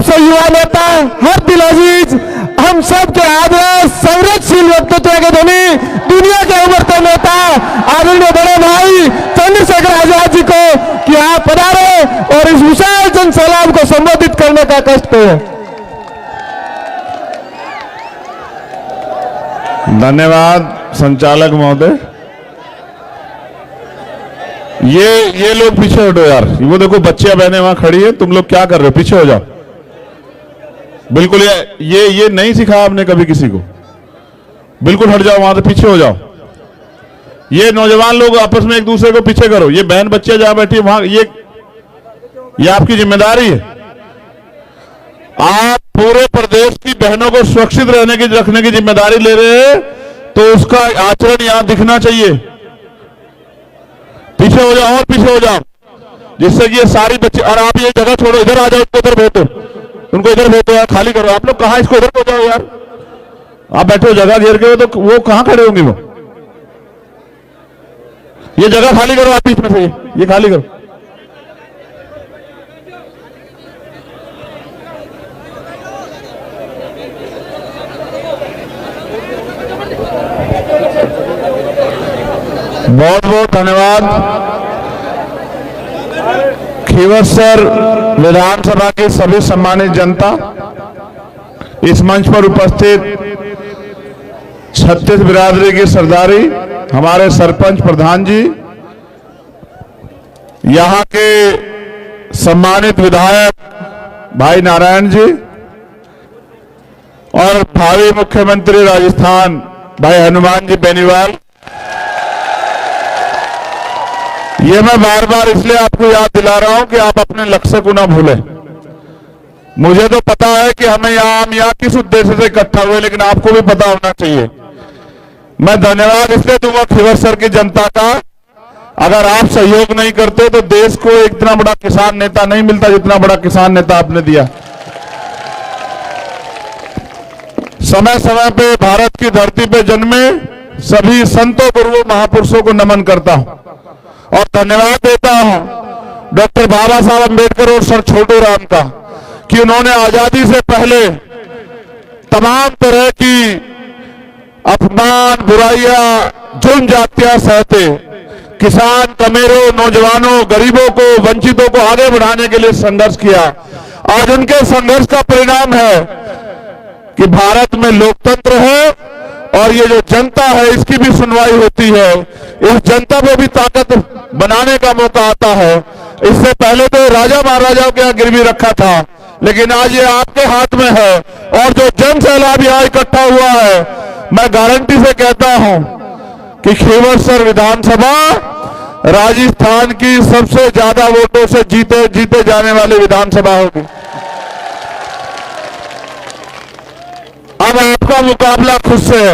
से युवा नेता हर दिल अजीज, हम सब के आदर्श संरक्षण व्यक्तित्व के धनी, दुनिया के उभरते नेता आदरणीय बड़े भाई चंद्रशेखर आजाद जी को कि आप पधारे और इस विशाल जन सैलाब को संबोधित करने का कष्ट करें। धन्यवाद संचालक महोदय। ये लोग पीछे हटो यार, वो देखो बच्चियां बहनें वहां खड़ी है, तुम लोग क्या कर रहे हो, पीछे हो जाओ। बिल्कुल ये नहीं सिखाया आपने कभी किसी को, बिल्कुल हट जाओ वहां से, पीछे हो जाओ। ये नौजवान लोग आपस में एक दूसरे को पीछे करो। ये बहन बच्चे जहां बैठी है वहां, ये आपकी जिम्मेदारी है। आप पूरे प्रदेश की बहनों को सुरक्षित रखने की जिम्मेदारी ले रहे हैं, तो उसका आचरण यहां दिखना चाहिए। पीछे हो जाओ और पीछे हो जाओ, जिससे कि ये सारी बच्चे, और आप ये जगह छोड़ो, इधर आ जाओ, उनको इधर भेजो, उनको इधर भेजो यार, खाली करो। आप लोग कहां, इसको इधर हो जाओ यार, आप बैठे हो जगह घेर के, तो वो कहां खड़े होंगे वो। ये जगह खाली करो, आप बीच में से ये खाली करो। बहुत बहुत धन्यवाद। खीवत्सर विधानसभा की सभी सम्मानित जनता, इस मंच पर उपस्थित छत्तीस बिरादरी की सरदारी, हमारे सरपंच प्रधान जी, यहां के सम्मानित विधायक भाई नारायण जी और भावी मुख्यमंत्री राजस्थान भाई हनुमान जी बेनीवाल। ये मैं बार बार इसलिए आपको याद दिला रहा हूं कि आप अपने लक्ष्य को ना भूलें। मुझे तो पता है कि हम यहाँ किस उद्देश्य से इकट्ठा हुए, लेकिन आपको भी पता होना चाहिए। मैं धन्यवाद इसलिए दूंगा खीवत्सर की जनता का। अगर आप सहयोग नहीं करते तो देश को इतना बड़ा किसान नेता नहीं मिलता जितना बड़ा किसान नेता आपने दिया। समय समय पे भारत की धरती पे जन्मे सभी संतों, गुरुओं, महापुरुषों को नमन करता हूं और धन्यवाद देता हूं डॉक्टर बाबा साहब अम्बेडकर और सर छोटू राम का, कि उन्होंने आजादी से पहले तमाम तरह की अपमान, बुराइयां, जुल्म जातियां सहते किसान, कमेरों, नौजवानों, गरीबों को, वंचितों को आगे बढ़ाने के लिए संघर्ष किया। आज उनके संघर्ष का परिणाम है कि भारत में लोकतंत्र है और ये जो जनता है इसकी भी सुनवाई होती है। इस जनता को भी ताकत बनाने का मौका आता है। इससे पहले तो राजा महाराजाओं के यहाँ गिरवी रखा था, लेकिन आज ये आपके हाथ में है। और जो जन सैलाब यहाँ इकट्ठा हुआ है, मैं गारंटी से कहता हूं कि खीवत्सर विधानसभा राजस्थान की सबसे ज्यादा वोटों से जीते जाने वाली विधानसभा होगी। अब आपका मुकाबला खुद से है।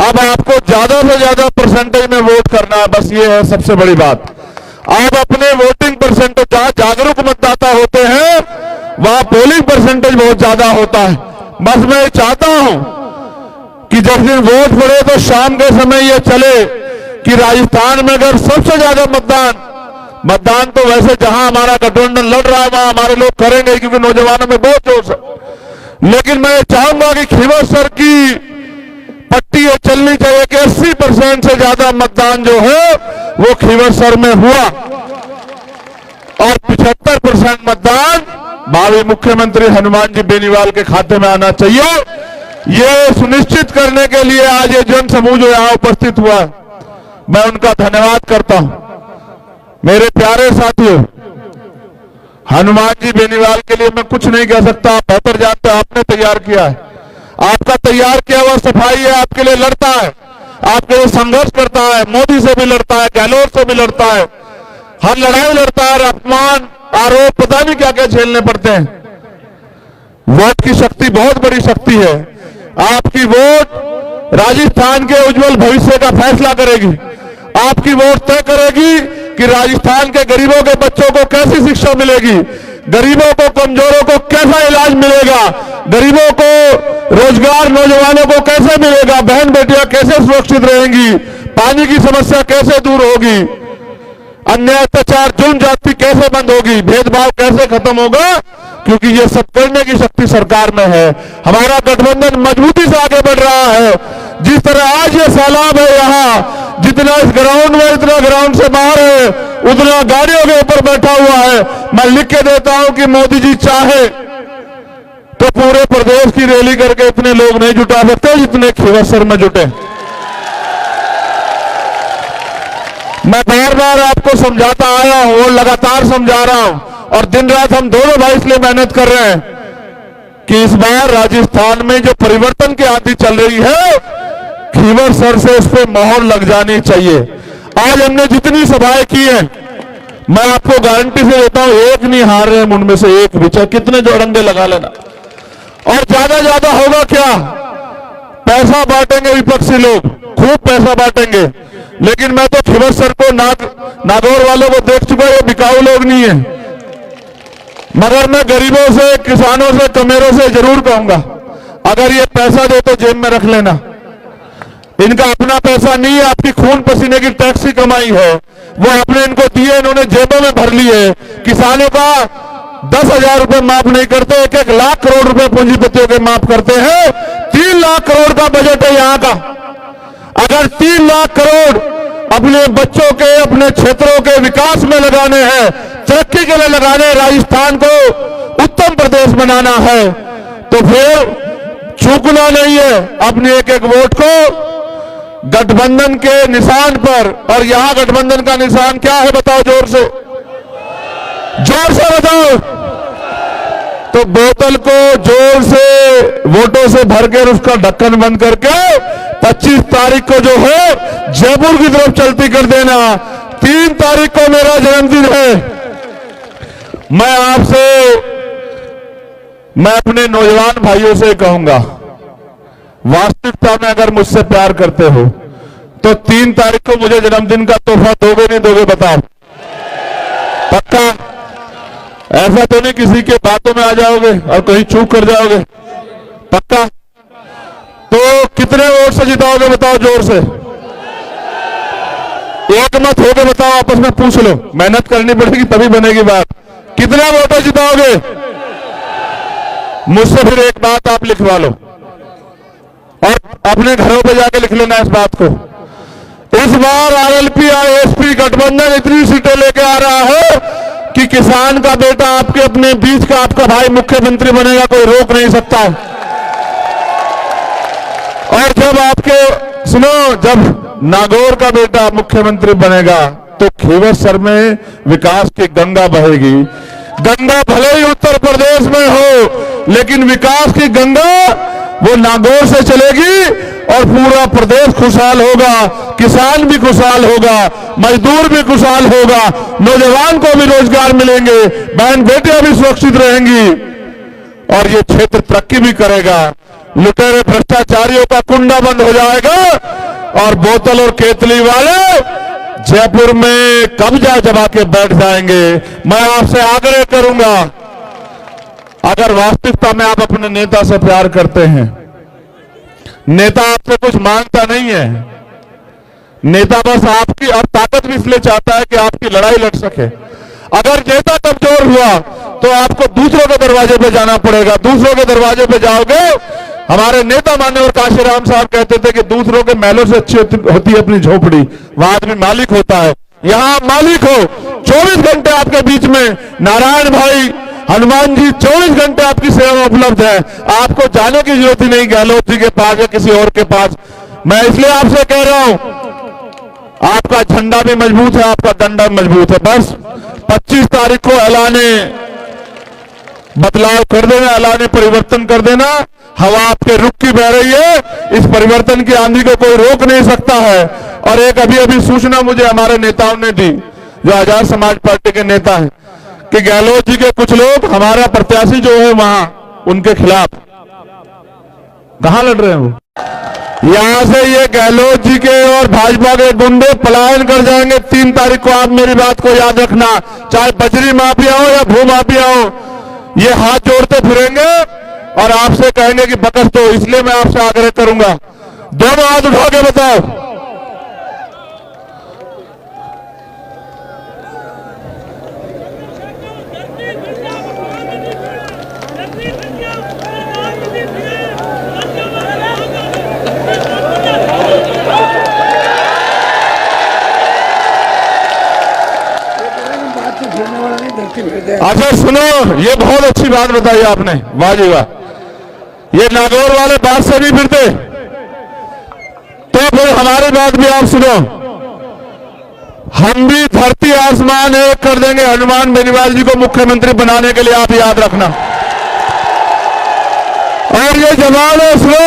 अब आपको ज्यादा से ज्यादा परसेंटेज में वोट करना है, बस ये है सबसे बड़ी बात। आप अपने वोटिंग परसेंटेज, जहां जागरूक मतदाता होते हैं वहां पोलिंग परसेंटेज बहुत ज्यादा होता है। बस मैं चाहता हूं कि जब दिन वोट पड़े तो शाम के समय ये चले कि राजस्थान में अगर सबसे ज्यादा मतदान तो वैसे जहां हमारा गठबंधन लड़ रहा है वहां हमारे लोग करेंगे, क्योंकि नौजवानों में बहुत जोश है। लेकिन मैं चाहूंगा कि खीवत्सर की पट्टी ये चलनी चाहिए कि 80% से ज्यादा मतदान जो है वो खीवत्सर में हुआ और 75% मतदान भावी मुख्यमंत्री हनुमान जी बेनीवाल के खाते में आना चाहिए। ये सुनिश्चित करने के लिए आज ये जन समूह जो यहां उपस्थित हुआ, मैं उनका धन्यवाद करता हूं। मेरे प्यारे साथियों, हनुमान जी बेनीवाल के लिए मैं कुछ नहीं कह सकता, आप बेहतर जानते हैं। आपने तैयार किया है, आपका तैयार किया हुआ सफाई है, आपके लिए लड़ता है, आपके लिए संघर्ष करता है, मोदी से भी लड़ता है, गहलोत से भी लड़ता है, हर लड़ाई लड़ता है, अपमान, आरोप, पता नहीं क्या क्या झेलने पड़ते हैं। वोट की शक्ति बहुत बड़ी शक्ति है। आपकी वोट राजस्थान के उज्जवल भविष्य का फैसला करेगी। आपकी वोट तय करेगी कि राजस्थान के गरीबों के बच्चों को कैसी शिक्षा मिलेगी, गरीबों को, कमजोरों को कैसा इलाज मिलेगा, गरीबों को रोजगार, नौजवानों को कैसे मिलेगा, बहन बेटियां कैसे सुरक्षित रहेंगी, पानी की समस्या कैसे दूर होगी, अन्याय, अत्याचार, जुल्म जाति कैसे बंद होगी, भेदभाव कैसे खत्म होगा। क्योंकि ये सब करने की शक्ति सरकार में है। हमारा गठबंधन मजबूती से आगे बढ़ रहा है। जिस तरह आज ये सैलाब है, यहाँ जितना इस ग्राउंड में, इतना ग्राउंड से बाहर है, उतना गाड़ियों के ऊपर बैठा हुआ है। मैं लिख के देता हूं कि मोदी जी चाहे तो पूरे प्रदेश की रैली करके इतने लोग नहीं जुटा सकते जितने खींवसर में जुटे। मैं बार बार आपको समझाता आया हूं और लगातार समझा रहा हूं, और दिन रात हम दोनों भाई इसलिए मेहनत कर रहे हैं कि इस बार राजस्थान में जो परिवर्तन की आंधी चल रही है, खींवसर से उस पर मोहर लग जानी चाहिए। आज हमने जितनी सभाएं की हैं, मैं आपको गारंटी से देता हूं, एक नहीं हार रहे हम उनमें से एक भी, चाहे कितने जोड़ंगे लगा लेना। और ज्यादा होगा क्या, पैसा बांटेंगे विपक्षी लोग, खूब पैसा बांटेंगे। लेकिन मैं तो खींवसर को नागौर वालों को देख चुका, ये बिकाऊ लोग नहीं है। मगर मैं गरीबों से, किसानों से, कमेरों से जरूर कहूंगा, अगर ये पैसा दे तो जेब में रख लेना। इनका अपना पैसा नहीं है, आपकी खून पसीने की टैक्स की कमाई है, वो आपने इनको दिए, इन्होंने जेबों में भर लिए। किसानों का 10,000 रुपए माफ नहीं करते, 1-1 लाख करोड़ रुपए पूंजीपतियों के माफ करते हैं। 3 लाख करोड़ का बजट है यहाँ का। अगर 3 लाख करोड़ अपने बच्चों के, अपने क्षेत्रों के विकास में लगाने हैं, तरक्की के लिए लगाने हैं, राजस्थान को उत्तम प्रदेश बनाना है, तो फिर चूकना नहीं है अपने एक वोट को गठबंधन के निशान पर। और यहां गठबंधन का निशान क्या है बताओ, जोर से बताओ। तो बोतल को जोर से वोटों से भरकर उसका ढक्कन बंद करके 25 तारीख को जो है जयपुर की तरफ चलती कर देना। 3 तारीख को मेरा जन्मदिन है। मैं अपने नौजवान भाइयों से कहूंगा, वास्तविकता में अगर मुझसे प्यार करते हो तो 3 तारीख को मुझे जन्मदिन का तोहफा दोगे नहीं दोगे बताओ? पक्का? ऐसा तो नहीं किसी के बातों में आ जाओगे और कहीं चूक कर जाओगे? पक्का? तो कितने वोट से जिताओगे बताओ जोर से? एक मत होके बताओ, आपस में पूछ लो, मेहनत करनी पड़ेगी तभी बनेगी बात। कितना वोट जिताओगे? मुझसे फिर एक बात आप लिखवा लो और अपने घरों पे जाके लिख लेना इस बात को। इस बार आरएलपी और एसपी गठबंधन इतनी सीटें लेके आ रहा है कि किसान का बेटा आपके अपने बीच का आपका भाई मुख्यमंत्री बनेगा, कोई रोक नहीं सकता। और जब जब नागौर का बेटा मुख्यमंत्री बनेगा तो खींवसर में विकास की गंगा बहेगी। गंगा भले ही उत्तर प्रदेश में हो, लेकिन विकास की गंगा वो नागौर से चलेगी और पूरा प्रदेश खुशहाल होगा, किसान भी खुशहाल होगा, मजदूर भी खुशहाल होगा, नौजवान को भी रोजगार मिलेंगे, बहन बेटियां भी सुरक्षित रहेंगी और ये क्षेत्र तरक्की भी करेगा। लुटेरे भ्रष्टाचारियों का कुंडा बंद हो जाएगा और बोतल और केतली वाले जयपुर में कब्जा जमा के बैठ जाएंगे। मैं आपसे आग्रह करूंगा, अगर वास्तविकता में आप अपने नेता से प्यार करते हैं, नेता आपसे कुछ मांगता नहीं है, नेता बस आपकी और ताकत भी इसलिए चाहता है कि आपकी लड़ाई लड़ सके। अगर नेता कमजोर हुआ तो आपको दूसरों के दरवाजे पे जाना पड़ेगा। दूसरों के दरवाजे पे जाओगे, हमारे नेता मान्यवर काशीराम साहब कहते थे कि दूसरों के महलों से अच्छी होती है अपनी झोपड़ी, वहां आदमी मालिक होता है। यहां मालिक हो, 24 घंटे आपके बीच में नारायण भाई, हनुमान जी 24 घंटे आपकी सेवा में उपलब्ध है। आपको जाने की जरूरत ही नहीं गहलोत जी के पास या किसी और के पास। मैं इसलिए आपसे कह रहा हूं, आपका झंडा भी मजबूत है, आपका डंडा भी मजबूत है। बस 25 तारीख को ऐलाने बदलाव कर देना, ऐलाने परिवर्तन कर देना। हवा आपके रुख की बह रही है, इस परिवर्तन की आंधी को कोई रोक नहीं सकता है। और एक अभी सूचना मुझे हमारे नेताओं ने दी, जो आजाद समाज पार्टी के नेता हैं, कि गहलोत जी के कुछ लोग हमारा प्रत्याशी जो है वहां उनके खिलाफ कहां लड़ रहे हैं। वो यहां से ये गहलोत जी के और भाजपा के गुंडे पलायन कर जाएंगे 3 तारीख को। आप मेरी बात को याद रखना, चाहे बजरी माफिया हो या भू माफिया हो, ये हाथ जोड़ते फिरेंगे और आपसे कहेंगे कि बकस दो। इसलिए मैं आपसे आग्रह करूंगा, दोनों हाथ उठा के बताओ, अच्छा सुनो, ये बहुत अच्छी बात बताई आपने, वाह जी वाह। ये नागौर वाले बात से नहीं फिरते, तो फिर हमारी बात भी आप सुनो। हम भी धरती आसमान एक कर देंगे हनुमान बेनीवाल जी को मुख्यमंत्री बनाने के लिए, आप याद रखना। और ये जवान है, सुनो,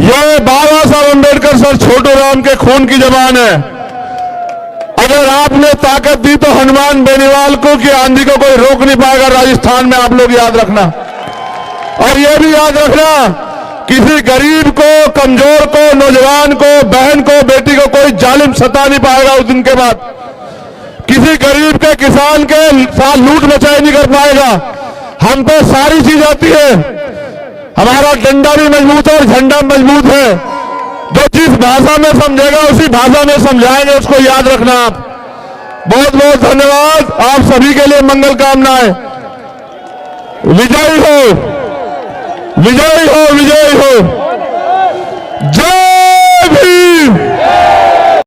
ये बाबा साहब अम्बेडकर सर छोटू राम के खून की जवान है। अगर आपने ताकत दी तो हनुमान बेनीवाल को कि आंधी को कोई रोक नहीं पाएगा राजस्थान में, आप लोग याद रखना। और ये भी याद रखना, किसी गरीब को, कमजोर को, नौजवान को, बहन को, बेटी को कोई जालिम सता नहीं पाएगा उस दिन के बाद। किसी गरीब के, किसान के साथ लूट मचाई नहीं कर पाएगा। हम पे सारी चीज आती है, हमारा डंडा भी मजबूत है और झंडा मजबूत है। जो जिस भाषा में समझेगा उसी भाषा में समझाएंगे, उसको याद रखना आप। बहुत बहुत धन्यवाद, आप सभी के लिए मंगल कामनाएं। विजयी हो, विजयी हो, विजयी हो। जय